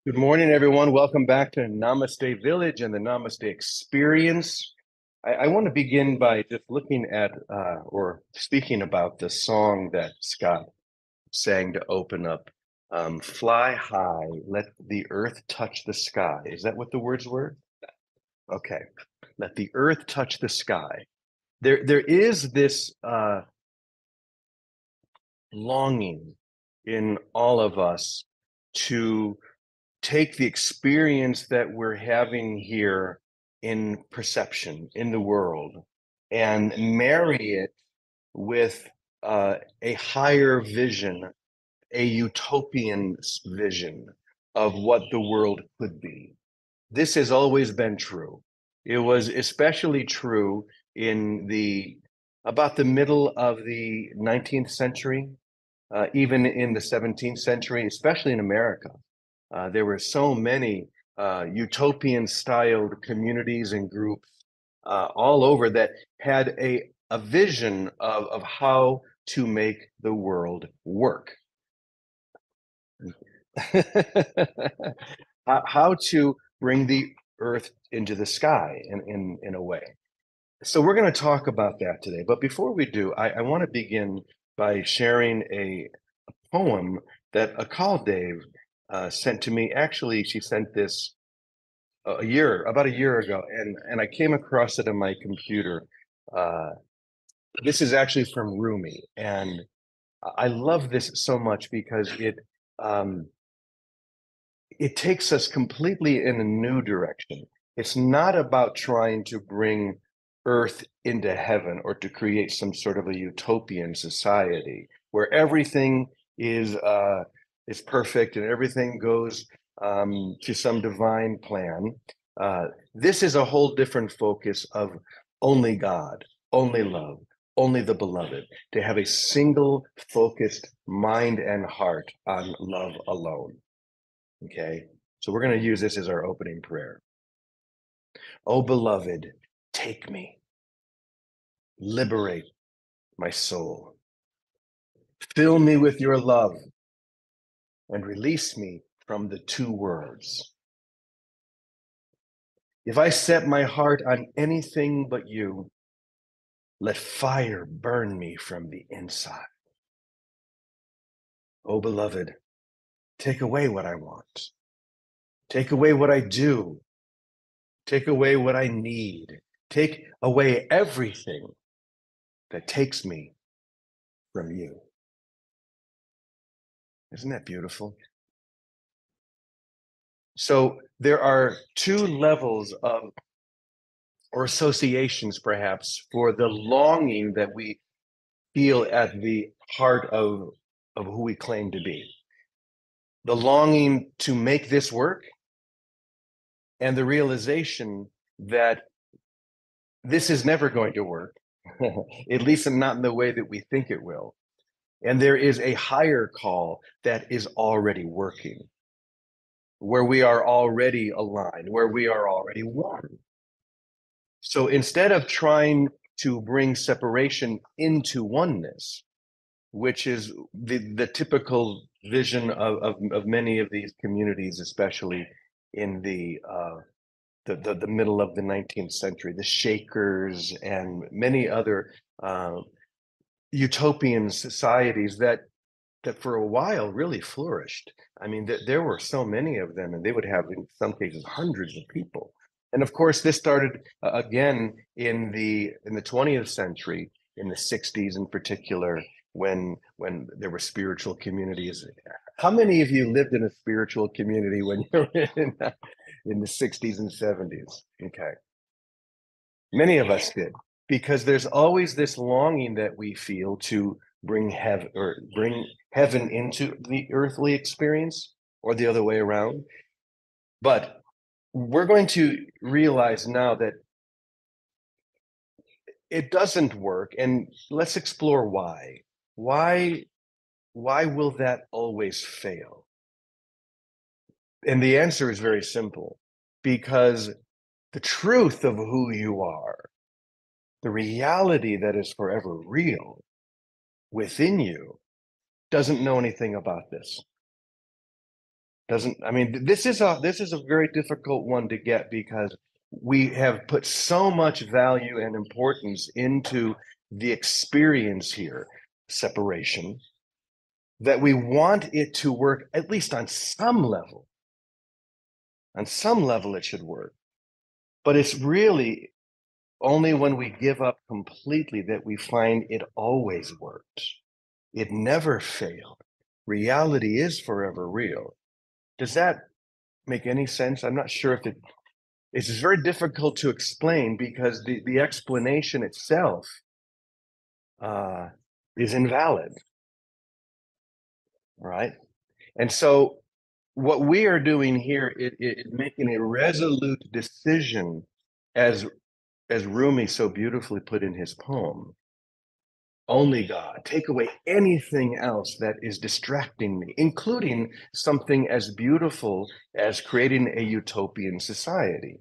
Good morning, everyone. Welcome back to Namaste Village and the Namaste Experience. I want to begin by just looking at or speaking about the song that Scott sang to open up. Fly high, let the earth touch the sky. Is that what the words were? Okay. Let the earth touch the sky. There is this longing in all of us to take the experience that we're having here in perception in the world and marry it with a higher vision, a utopian vision of what the world could be. This has always been true. It was especially true in the about the middle of the 19th century, even in the 17th century, especially in America. There were so many utopian styled communities and groups all over that had a vision of how to make the world work. How to bring the earth into the sky in a way. So we're going to talk about that today. But before we do, I want to begin by sharing a poem that Akal Dave sent to me. Actually, she sent this about a year ago, and I came across it on my computer. Uh, this is actually from Rumi, and I love this so much because um, it takes us completely in a new direction. It's not about trying to bring Earth into heaven or to create some sort of a utopian society where everything is perfect and everything goes to some divine plan. This is a whole different focus of only God, only love, only the beloved, to have a single focused mind and heart on love alone. Okay, so we're going to use this as our opening prayer. Oh, beloved, take me, liberate my soul, fill me with your love, and release me from the two worlds. If I set my heart on anything but you, let fire burn me from the inside. Oh, beloved, take away what I want, take away what I do, take away what I need, take away everything that takes me from you. Isn't that beautiful? So there are two levels of, or associations perhaps, for the longing that we feel at the heart of who we claim to be. The longing to make this work and the realization that this is never going to work, at least not in the way that we think it will. And there is a higher call that is already working, where we are already aligned, where we are already one. So instead of trying to bring separation into oneness, which is the typical vision of many of these communities, especially in the middle of the 19th century, the Shakers and many other utopian societies that for a while really flourished. I mean, there were so many of them, and they would have, in some cases, hundreds of people. And of course, this started again in the 20th century, in the 60s in particular, when there were spiritual communities. How many of you lived in a spiritual community when you were in the 60s and 70s? Okay. Many of us did, because there's always this longing that we feel to bring heaven into the earthly experience, or the other way around. But we're going to realize now that it doesn't work, and let's explore why. Why why will that always fail? And the answer is very simple, because the truth of who you are, the reality that is forever real within you, doesn't know anything about this. Doesn't, I mean, this is a very difficult one to get because we have put so much value and importance into the experience here, separation, that we want it to work at least on some level. On some level, it should work. But it's really only when we give up completely that we find it always worked. It never failed. Reality is forever real. Does that make any sense? I'm not sure if it's very difficult to explain because the explanation itself uh, is invalid, right? And so what we are doing here is making a resolute decision, as Rumi so beautifully put in his poem, only God. Take away anything else that is distracting me, including something as beautiful as creating a utopian society.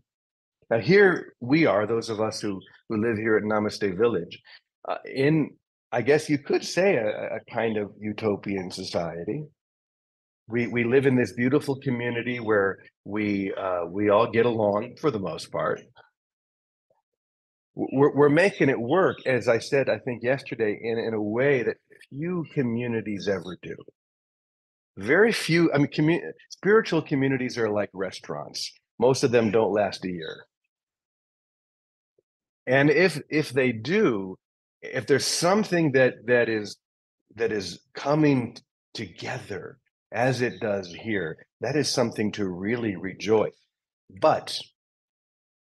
Now, here we are, those of us who live here at Namaste Village, in, I guess you could say, a kind of utopian society. We live in this beautiful community where we all get along for the most part. We're making it work, as I said, I think yesterday, in a way that few communities ever do. Very few. I mean, spiritual communities are like restaurants. Most of them don't last a year. And if they do, if there's something that is coming together as it does here, that is something to really rejoice. But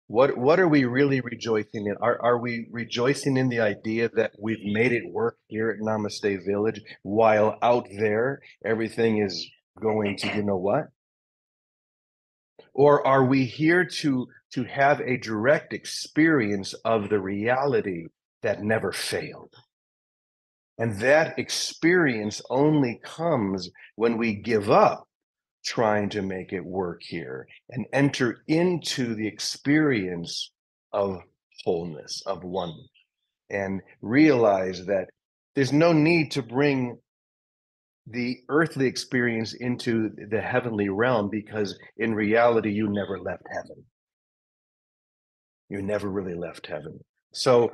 what are we really rejoicing in? Are we rejoicing in the idea that we've made it work here at Namaste Village, while out there everything is going to, you know what? Or are we here to have a direct experience of the reality that never failed? And that experience only comes when we give up trying to make it work here and enter into the experience of wholeness, of one, and realize that there's no need to bring the earthly experience into the heavenly realm, because in reality, you never left heaven. You never really left heaven. So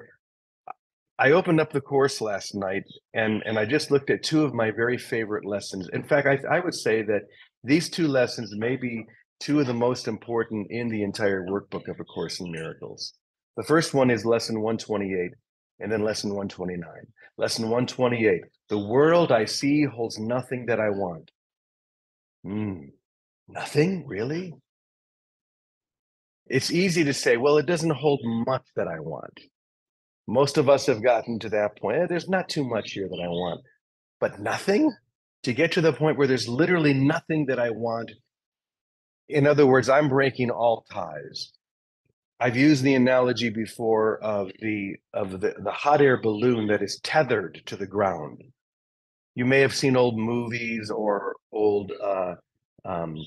I opened up the course last night and I just looked at two of my very favorite lessons. In fact, I would say that these two lessons may be two of the most important in the entire workbook of A Course in Miracles. The first one is lesson 128 and then lesson 129. Lesson 128, the world I see holds nothing that I want. Nothing, really? It's easy to say, well, it doesn't hold much that I want. Most of us have gotten to that point. There's not too much here that I want, but nothing? To get to the point where there's literally nothing that I want. In other words, I'm breaking all ties. I've used the analogy before of the hot air balloon that is tethered to the ground. You may have seen old movies or old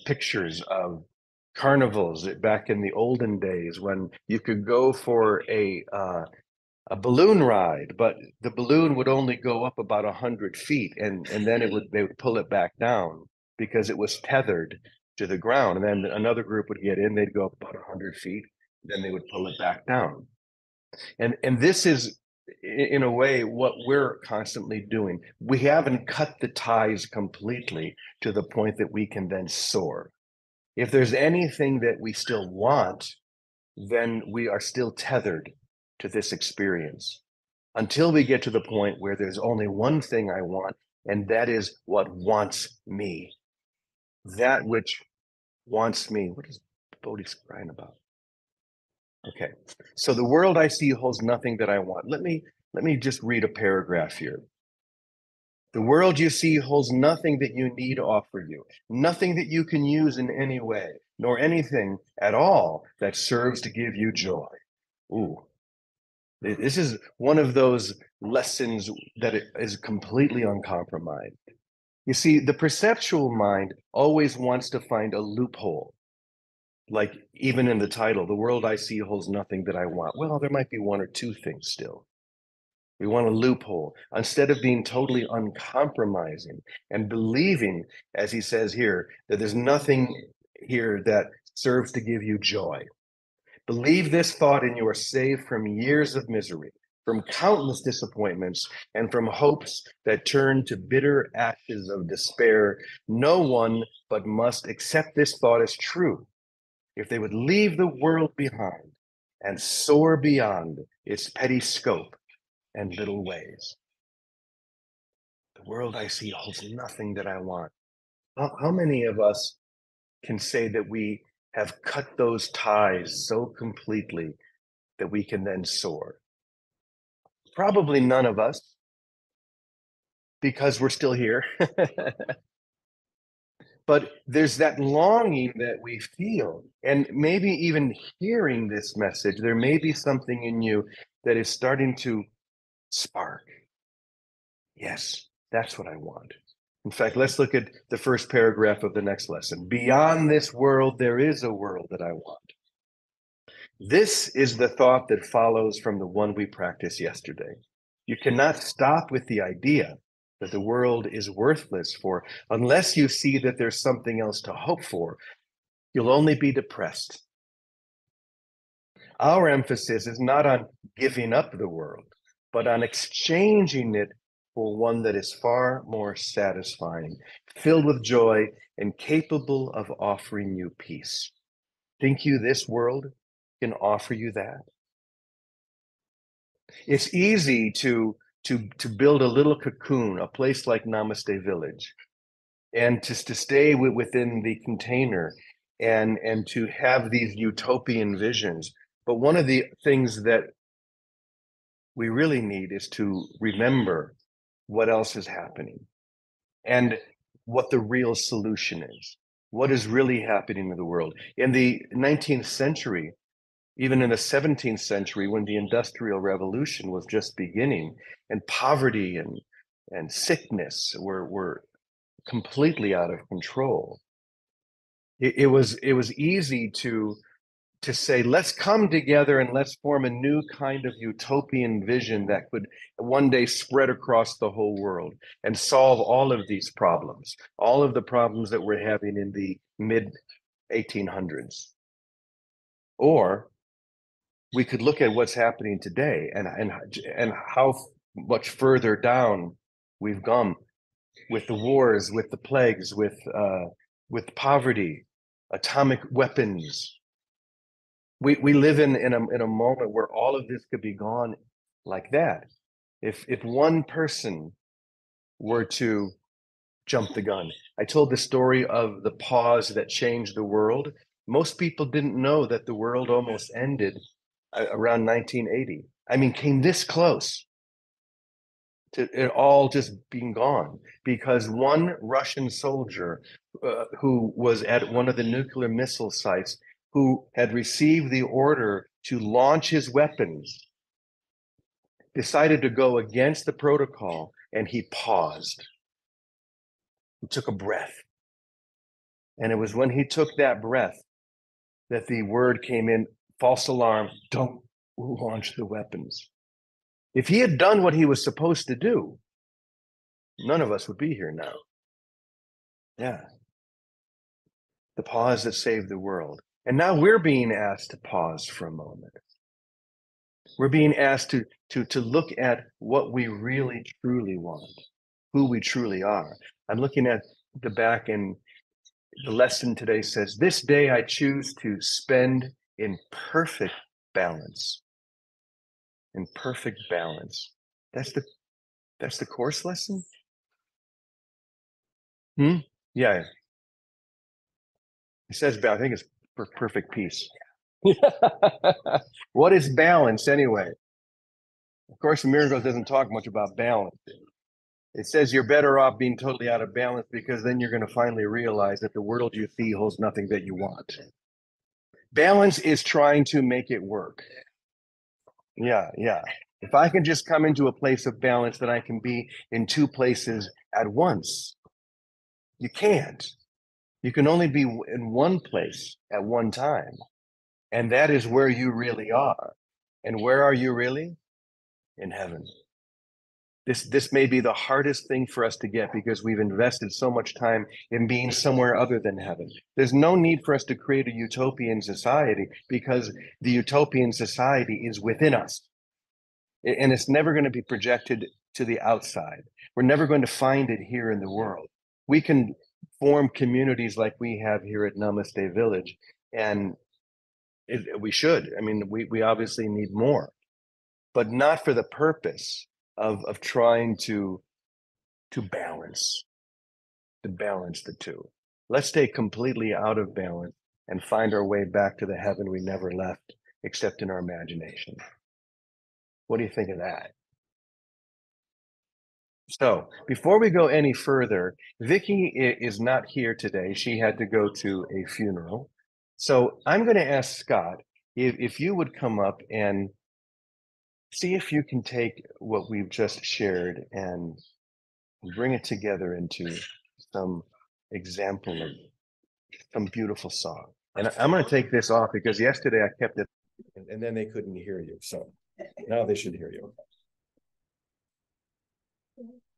pictures of carnivals back in the olden days when you could go for a balloon ride, but the balloon would only go up about 100 feet, and then they would pull it back down because it was tethered to the ground. And then another group would get in, they'd go up about 100 feet, then they would pull it back down. And this is, in a way, what we're constantly doing. We haven't cut the ties completely to the point that we can then soar. If there's anything that we still want, then we are still tethered to this experience until we get to the point where there's only one thing I want, and that is what wants me. That which wants me. What is Bodhi crying about? Okay, so the world I see holds nothing that I want. Let me just read a paragraph here. The world you see holds nothing that you need offer you, nothing that you can use in any way, nor anything at all that serves to give you joy. Ooh, this is one of those lessons that is completely uncompromised. You see, the perceptual mind always wants to find a loophole. Like even in the title, the world I see holds nothing that I want. Well, there might be one or two things still. We want a loophole. Instead of being totally uncompromising and believing, as he says here, that there's nothing here that serves to give you joy. Believe this thought and you are saved from years of misery, from countless disappointments, and from hopes that turn to bitter ashes of despair. No one but must accept this thought as true if they would leave the world behind and soar beyond its petty scope and little ways. The world I see holds nothing that I want. How many of us can say that we have cut those ties so completely that we can then soar? Probably none of us, because we're still here. But there's that longing that we feel. And maybe even hearing this message, there may be something in you that is starting to spark. Yes, that's what I want. In fact, let's look at the first paragraph of the next lesson. Beyond this world, there is a world that I want. This is the thought that follows from the one we practiced yesterday. You cannot stop with the idea that the world is worthless, for unless you see that there's something else to hope for, you'll only be depressed. Our emphasis is not on giving up the world, but on exchanging it for one that is far more satisfying, filled with joy, and capable of offering you peace. Think you this world can offer you that? It's easy to build a little cocoon, a place like Namaste Village, and to stay within the container and to have these utopian visions. But one of the things that we really need is to remember what else is happening and what the real solution is. What is really happening in the world? In the 19th century, even in the 17th century, when the Industrial Revolution was just beginning, and poverty and sickness were completely out of control, it was easy to say, let's come together and let's form a new kind of utopian vision that could one day spread across the whole world and solve all of these problems, all of the problems that we're having in the mid 1800s. Or we could look at what's happening today and how much further down we've gone with the wars, with the plagues, with poverty, atomic weapons. We live in a moment where all of this could be gone like that. If one person were to jump the gun. I told the story of the pause that changed the world. Most people didn't know that the world almost ended around 1980. I mean, came this close to it all just being gone because one Russian soldier who was at one of the nuclear missile sites, who had received the order to launch his weapons, decided to go against the protocol, and he paused. He took a breath. And it was when he took that breath that the word came in, false alarm, don't launch the weapons. If he had done what he was supposed to do, none of us would be here now. Yeah. The pause that saved the world. And now we're being asked to pause for a moment. We're being asked to look at what we really truly want, who we truly are. I'm looking at the back, and the lesson today says, this day I choose to spend in perfect balance. In perfect balance. That's the course lesson? Yeah. It says, I think it's for perfect peace. What is balance anyway? Of course, Miracles doesn't talk much about balance. It says you're better off being totally out of balance because then you're going to finally realize that the world you see holds nothing that you want. Balance is trying to make it work. Yeah. If I can just come into a place of balance, then I can be in two places at once. You can't. You can only be in one place at one time. And that is where you really are. And where are you really? In heaven. This may be the hardest thing for us to get because we've invested so much time in being somewhere other than heaven. There's no need for us to create a utopian society because the utopian society is within us. And it's never going to be projected to the outside. We're never going to find it here in the world. We can form communities like we have here at Namaste Village, and we should. I mean, we obviously need more, but not for the purpose of trying to balance the two. Let's stay completely out of balance and find our way back to the heaven we never left, except in our imagination. What do you think of that? So before we go any further, Vicky is not here today. She had to go to a funeral. So I'm going to ask Scott if you would come up and see if you can take what we've just shared and bring it together into some example of some beautiful song. And I'm going to take this off because yesterday I kept it and then they couldn't hear you. So now they should hear you.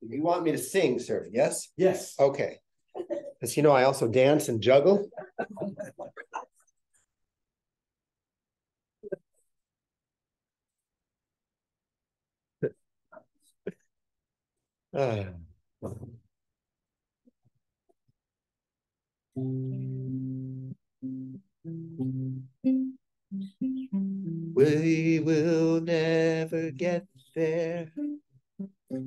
You want me to sing, sir? Yes? Yes. Okay. Because I also dance and juggle. We will never get there,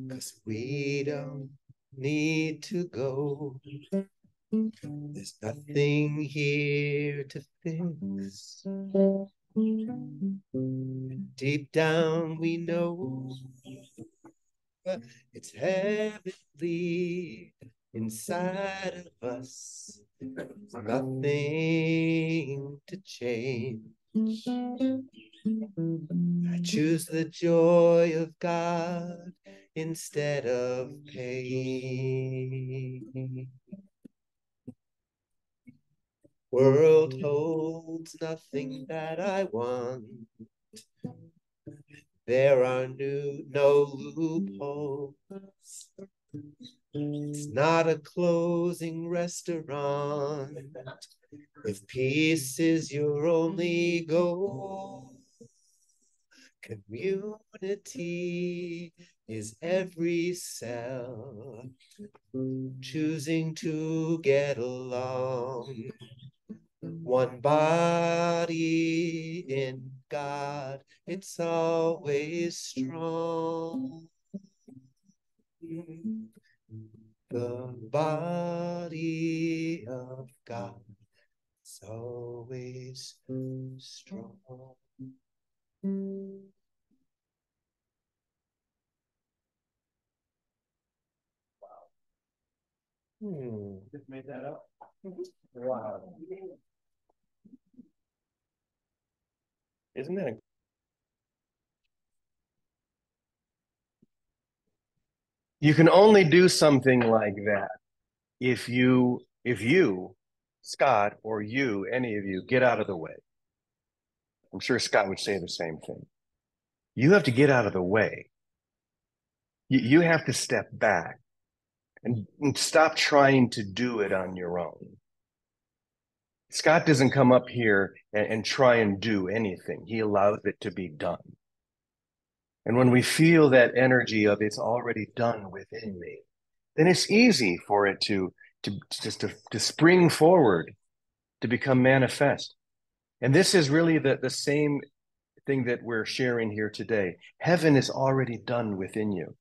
'cause we don't need to go. There's nothing here to fix. Deep down we know it's heavenly inside of us. There's nothing to change. I choose the joy of God instead of pain. World holds nothing that I want. There are no loopholes. It's not a closing restaurant. If peace is your only goal, community is every cell choosing to get along. One body in God, it's always strong. The body of God is always strong. Just made that up. Wow. Isn't that you can only do something like that if you, Scott, or you, any of you, get out of the way. I'm sure Scott would say the same thing. You have to get out of the way. You have to step back and stop trying to do it on your own. Scott doesn't come up here and try and do anything. He allows it to be done. And when we feel that energy of it's already done within me, then it's easy for it to spring forward, to become manifest. And this is really the same thing that we're sharing here today. Heaven is already done within you.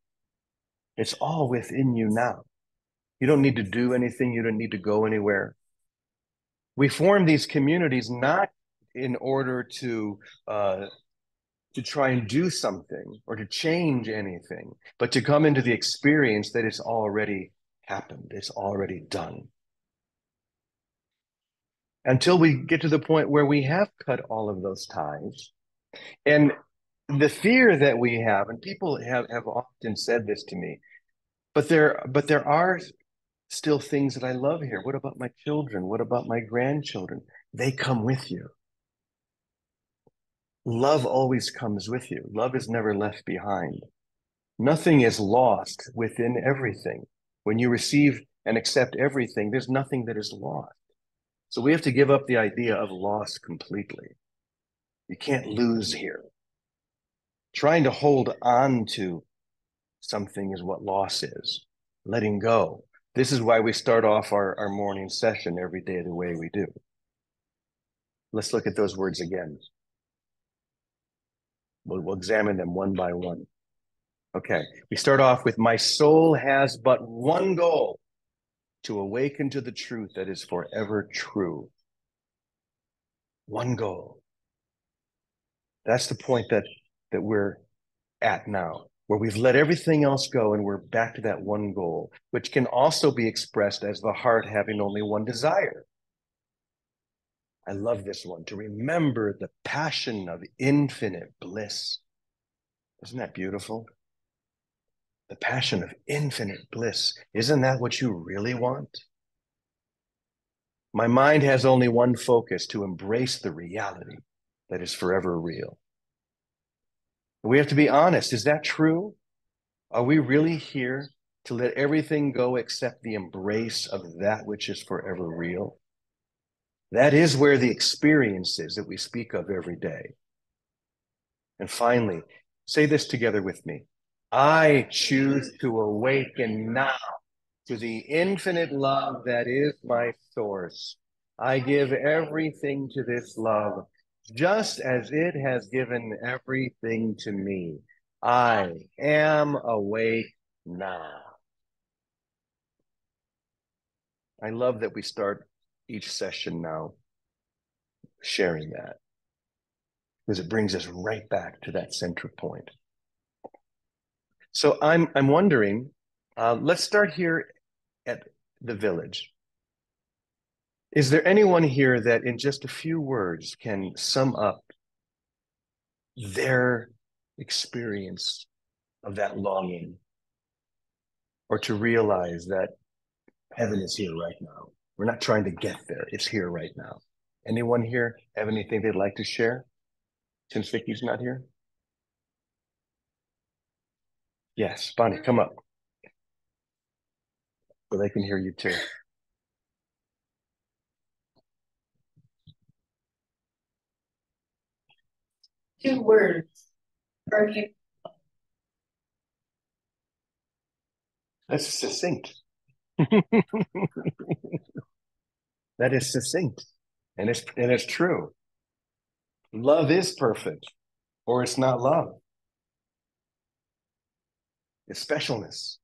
It's all within you now. You don't need to do anything. You don't need to go anywhere. We form these communities not in order to try and do something or to change anything, but to come into the experience that it's already happened. It's already done. Until we get to the point where we have cut all of those ties. And the fear that we have, and people have often said this to me, but there are still things that I love here. What about my children? What about my grandchildren? They come with you. Love always comes with you. Love is never left behind. Nothing is lost within everything. When you receive and accept everything, there's nothing that is lost. So we have to give up the idea of loss completely. You can't lose here. Trying to hold on to something is what loss is. Letting go. This is why we start off our morning session every day the way we do. Let's look at those words again. We'll examine them one by one. Okay, we start off with, my soul has but one goal, to awaken to the truth that is forever true. One goal. That's the point that we're at now, where we've let everything else go and we're back to that one goal, which can also be expressed as the heart having only one desire. I love this one, to remember the passion of infinite bliss. Isn't that beautiful? The passion of infinite bliss. Isn't that what you really want? My mind has only one focus, to embrace the reality that is forever real. We have to be honest. Is that true? Are we really here to let everything go except the embrace of that which is forever real? That is where the experience is that we speak of every day. And finally, say this together with me. I choose to awaken now to the infinite love that is my source. I give everything to this love, just as it has given everything to me. I am awake now. I love that we start each session now sharing that, because it brings us right back to that center point. So I'm wondering, let's start here at the village. Is there anyone here that in just a few words can sum up their experience of that longing, or to realize that heaven is here right now? We're not trying to get there. It's here right now. Anyone here have anything they'd like to share since Vicky's not here? Yes, Bonnie, come up so they can hear you too. Two words. Perfect. That's succinct. That is succinct. And it's true. Love is perfect, or it's not love. It's specialness.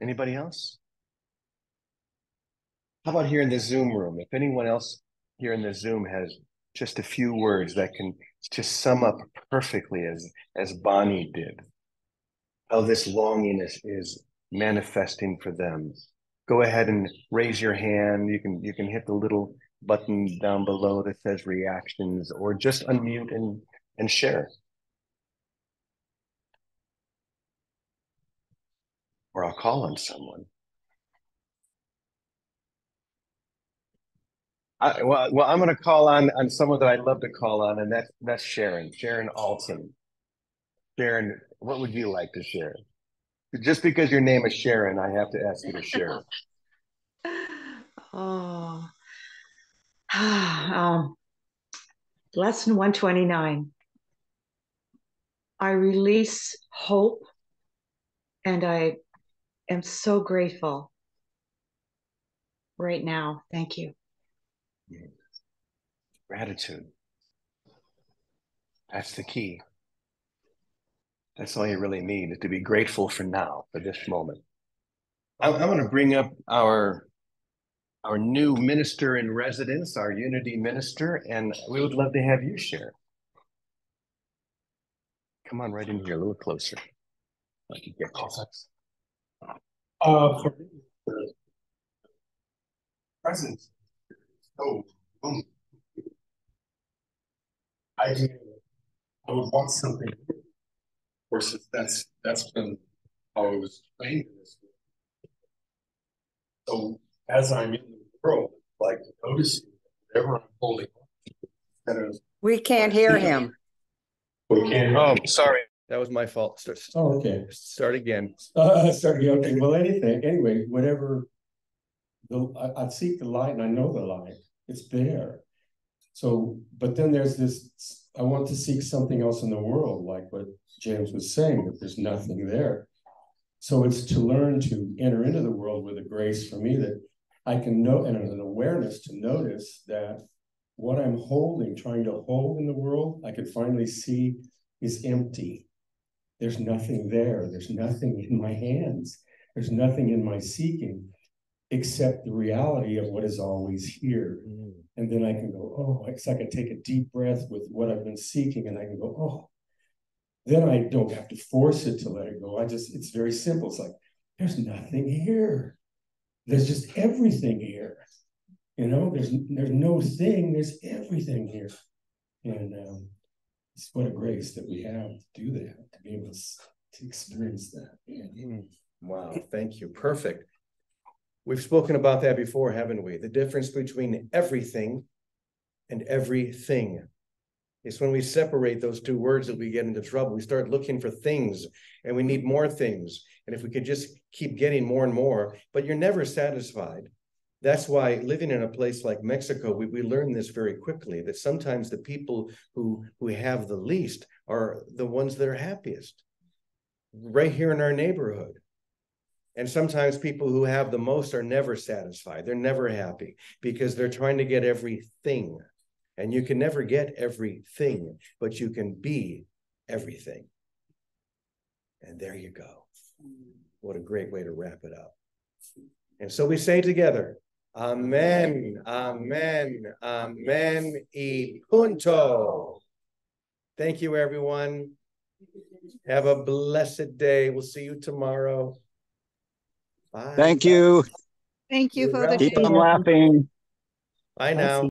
Anybody else? How about here in the Zoom room? If anyone else here in the Zoom has just a few words that can just sum up perfectly as Bonnie did, how this longing is manifesting for them. Go ahead and raise your hand. You can hit the little button down below that says reactions, or just unmute and share. Or I'll call on someone. Well, I'm going to call on someone that I'd love to call on, and that's Sharon Alton. Sharon, what would you like to share? Just because your name is Sharon, I have to ask you to share. Oh, lesson 129. I release hope, and I am so grateful right now. Thank you. Gratitude. That's the key. That's all you really need, is to be grateful for now, for this moment. I'm going to bring up our new minister in residence, our unity minister, and we would love to have you share. Come on right in here, a little closer. I can get closer. For me, the presence. So, I would want something. Of course, that's been how I was trained in this. So as I'm in the world, like noticing whatever I'm holding on to, instead of We can't hear him. we can't. Oh, sorry. That was my fault. Oh, okay. Start again. Sorry. Okay. Well, anyway, whatever. I seek the light, and I know the light. It's there. So, but then there's this. I want to seek something else in the world, like what James was saying, that there's nothing there. So it's to learn to enter into the world with a grace for me that I can know, and an awareness to notice that what I'm holding, trying to hold in the world, I could finally see is empty. There's nothing there. There's nothing in my hands. There's nothing in my seeking except the reality of what is always here. Mm. And then I can go, oh, it's like I take a deep breath with what I've been seeking, and I can go, oh. Then I don't have to force it to let it go. It's very simple. It's like, there's nothing here. There's just everything here. You know, there's no thing, there's everything here. And it's what a grace that we have to do that, to be able to experience that. Yeah. Wow, thank you. Perfect. We've spoken about that before, haven't we? The difference between everything and everything. It's when we separate those two words that we get into trouble. We start looking for things, and we need more things. And if we could just keep getting more and more, but you're never satisfied. That's why living in a place like Mexico, we learn this very quickly, that sometimes the people who have the least are the ones that are happiest, right here in our neighborhood. And sometimes people who have the most are never satisfied. They're never happy because they're trying to get everything. And you can never get everything, but you can be everything. And there you go. What a great way to wrap it up. And so we say together, Amen, Amen, Amen, y punto. Thank you, everyone. Have a blessed day. We'll see you tomorrow. Bye. Thank you. Thank you, Father Keep James. on laughing. Bye now.